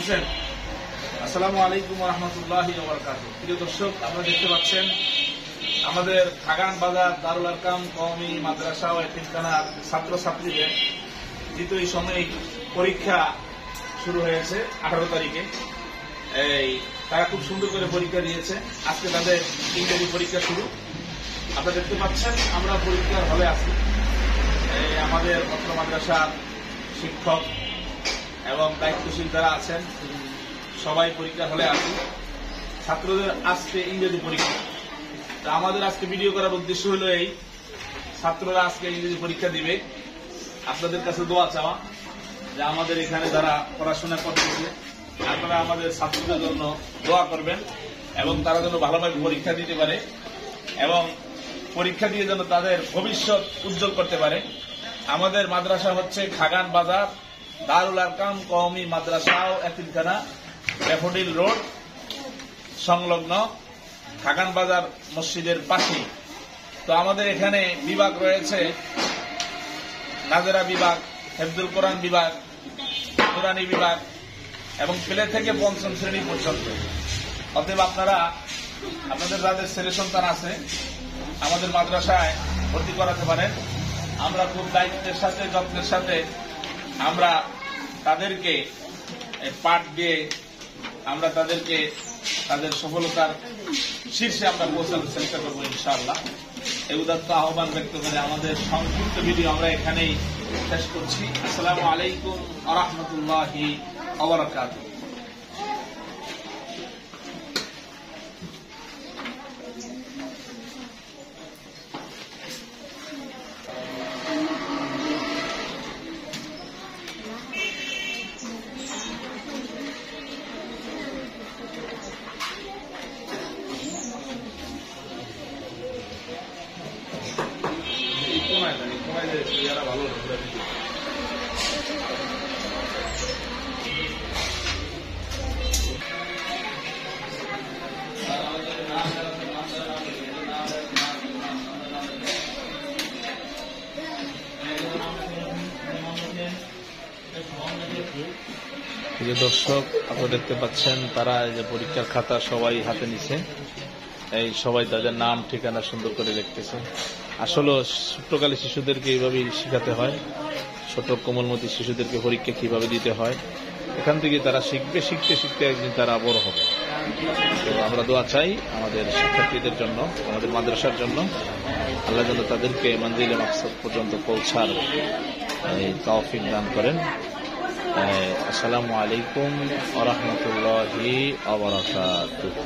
শুনছেন? আসসালামু আলাইকুম ওয়া রাহমাতুল্লাহি ওয়া বারাকাতুহু। প্রিয় দর্শক, আপনারা দেখতে পাচ্ছেন আমাদের খাগান বাজার দারুল আরকাম কওমি মাদ্রাসা ও এতিমখানার ছাত্রছাত্রীদের যেহেতু এই সময় পরীক্ষা শুরু হয়েছে 18 তারিখে, তারা খুব সুন্দর করে পরীক্ষা দিয়েছে। আজকে তাদের ইংরেজি পরীক্ষা শুরু। আপনারা দেখতে পাচ্ছেন আমরা পরীক্ষার হলে আছি। আমাদের পত্র মাদ্রাসার শিক্ষক এবং দায়িত্বশীল যারা আছেন সবাই পরীক্ষার হলে আছি। ছাত্রদের আজকে ইংরেজি পরীক্ষা। আমাদের আজকে ভিডিও করার উদ্দেশ্য হলো এই, ছাত্ররা আজকে ইংরেজি পরীক্ষা দিবে। আপনাদের কাছে দোয়া চাওয়া যে আমাদের এখানে যারা পড়াশোনা করতেছে আপনারা আমাদের ছাত্রদের জন্য দোয়া করবেন এবং তারা যেন ভালোভাবে পরীক্ষা দিতে পারে এবং পরীক্ষা দিয়ে যেন তাদের ভবিষ্যৎ উজ্জ্বল করতে পারে। আমাদের মাদ্রাসা হচ্ছে খাগান বাজার দারুল আরকাম কওমি মাদ্রাসা ও এতিমখানা, ড্যাফোডিল রোড সংলগ্ন খাগান বাজার মসজিদের পাশে। তো আমাদের এখানে বিভাগ রয়েছে, নাজেরা বিভাগ, হেফজুল কোরআন বিভাগ, কোরআনী বিভাগ এবং প্লে থেকে পঞ্চম শ্রেণী পর্যন্ত। অতএব আপনারা আপনাদের যাদের ছেলে সন্তান আছে আমাদের মাদ্রাসায় ভর্তি করাতে পারেন। আমরা খুব দায়িত্বের সাথে যত্নের সাথে আমরা তাদেরকে পাঠ দিয়ে আমরা তাদেরকে তাদের সফলতার শীর্ষে আমরা পৌঁছানোর চেষ্টা করবো ইনশাআল্লাহ। এই উদাত্ত আহ্বান ব্যক্ত করে আমাদের সংক্ষিপ্ত ভিডিও আমরা এখানেই শেষ করছি। আসসালামু আলাইকুম ওয়া রাহমাতুল্লাহি ওয়া বারাকাতুহু। ভালো প্রিয় দর্শক, আপনারা দেখতে পাচ্ছেন তারা এই যে পরীক্ষার খাতা সবাই হাতে নিছে। এই সবাই তাদের নাম ঠিকানা সুন্দর করে লিখতেছে। আসলে ছোট্টকালে শিশুদেরকে এইভাবেই শেখাতে হয়। ছোট কোমলমতি শিশুদেরকে পরীক্ষা কিভাবে দিতে হয় এখান থেকে তারা শিখবে। শিখতে শিখতে একদিন তারা বড় হবে। তো আমরা দোয়া চাই আমাদের শিক্ষার্থীদের জন্য, আমাদের মাদ্রাসার জন্য। আল্লাহ যেন তাদেরকে মঞ্জিলে মাকসাদ পর্যন্ত পৌঁছার এই তৌফিক দান করেন। আসসালামু আলাইকুম ওয়া রাহমাতুল্লাহি ওয়া বারাকাতুহু।